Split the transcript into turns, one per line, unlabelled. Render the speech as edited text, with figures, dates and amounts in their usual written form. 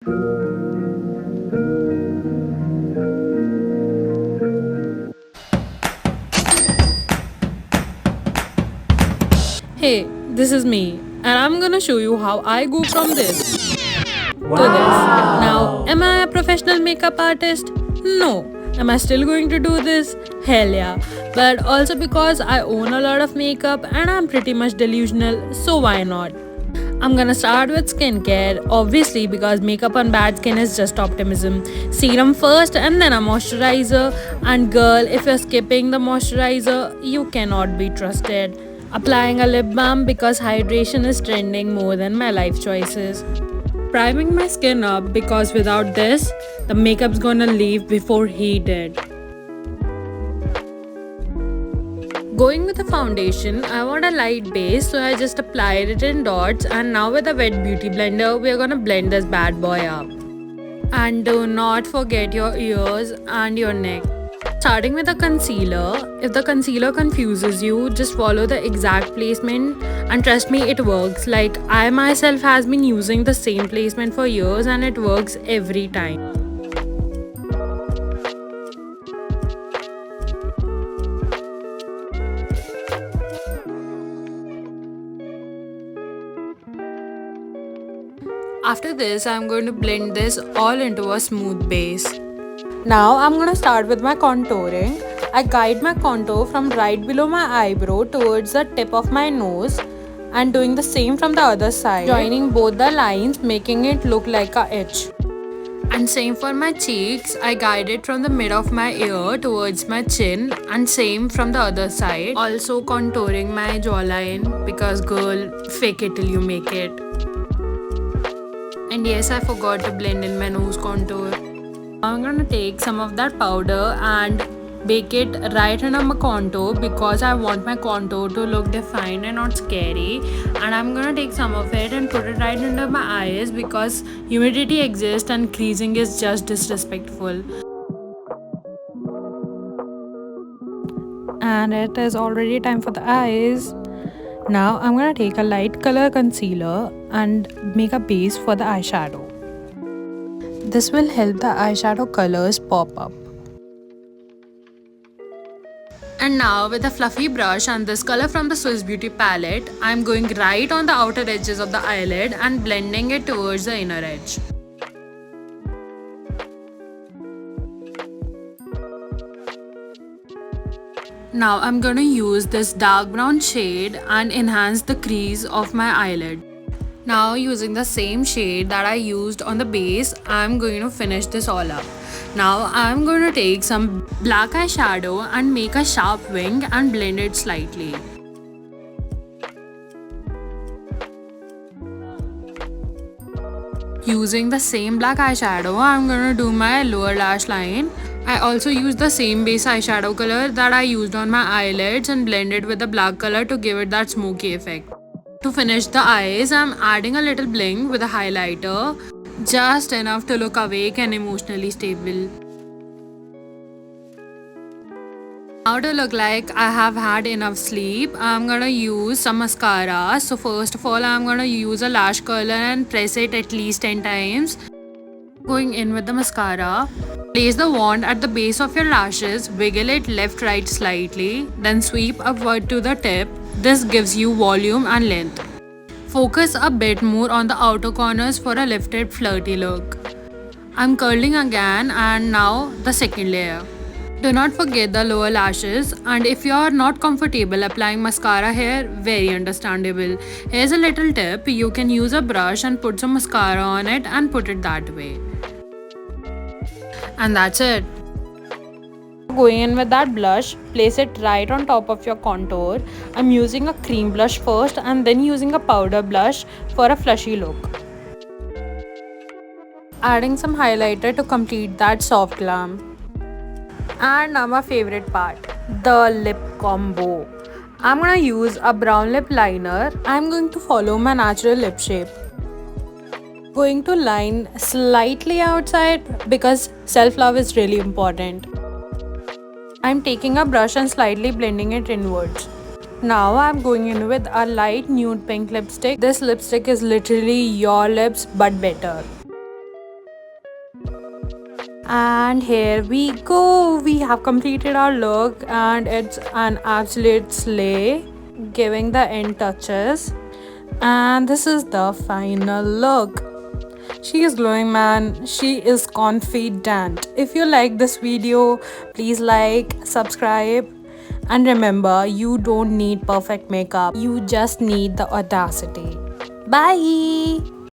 Hey, this is me, and I'm gonna show you how I go from this to this. Now, am I a professional makeup artist? No. Am I still going to do this? Hell yeah. But also because I own a lot of makeup and I'm pretty much delusional, so why not? I'm gonna start with skincare, obviously, because makeup on bad skin is just optimism. Serum first and then a moisturizer. And girl, if you're skipping the moisturizer, you cannot be trusted. Applying a lip balm because hydration is trending more than my life choices. Priming my skin up because without this, the makeup's gonna leave before he did. Going with a foundation, I want a light base, so I just applied it in dots, and now with a wet beauty blender, we are gonna blend this bad boy up. And do not forget your ears and your neck. Starting with a concealer, if the concealer confuses you, just follow the exact placement and trust me, it works. Like I myself has been using the same placement for years and it works every time. After this, I'm going to blend this all into a smooth base. Now I'm going to start with my contouring. I guide my contour from right below my eyebrow towards the tip of my nose and doing the same from the other side, joining both the lines, making it look like a edge. And same for my cheeks, I guide it from the mid of my ear towards my chin and same from the other side. Also contouring my jawline because girl, fake it till you make it. And yes, I forgot to blend in my nose contour. I'm gonna take some of that powder and bake it right under my contour because I want my contour to look defined and not scary. And I'm gonna take some of it and put it right under my eyes because humidity exists and creasing is just disrespectful. And it is already time for the eyes. Now I'm gonna take a light color concealer and make a base for the eyeshadow. This will help the eyeshadow colors pop up. And now with a fluffy brush and this color from the Swiss Beauty palette, I'm going right on the outer edges of the eyelid and blending it towards the inner edge. Now I'm going to use this dark brown shade and enhance the crease of my eyelid. Now using the same shade that I used on the base, I'm going to finish this all up. Now I'm going to take some black eyeshadow and make a sharp wing and blend it slightly. Using the same black eyeshadow, I'm going to do my lower lash line. I also used the same base eyeshadow color that I used on my eyelids and blended with the black color to give it that smoky effect. To finish the eyes, I'm adding a little bling with a highlighter, just enough to look awake and emotionally stable. Now to look like I have had enough sleep, I'm gonna use some mascara. So first of all, I'm gonna use a lash curler and press it at least 10 times. Going in with the mascara, place the wand at the base of your lashes, wiggle it left right slightly, then sweep upward to the tip. This gives you volume and length. Focus a bit more on the outer corners for a lifted flirty look. I'm curling again and now the second layer. Do not forget the lower lashes, and if you are not comfortable applying mascara here, very understandable. Here's a little tip, you can use a brush and put some mascara on it and put it that way. And that's it. Going in with that blush, place it right on top of your contour. I'm using a cream blush first and then using a powder blush for a flushy look. Adding some highlighter to complete that soft glam. And now my favorite part, the lip combo. I'm gonna use a brown lip liner. I'm going to follow my natural lip shape. Going to line slightly outside because self-love is really important. I'm taking a brush and slightly blending it inwards. Now I'm going in with a light nude pink lipstick. This lipstick is literally your lips but better. And here we go, we have completed our look and it's an absolute slay, giving the end touches. And this is the final look. She is glowing, man. She is confident. If you like this video, please like, subscribe, and remember, you don't need perfect makeup. You just need the audacity. Bye.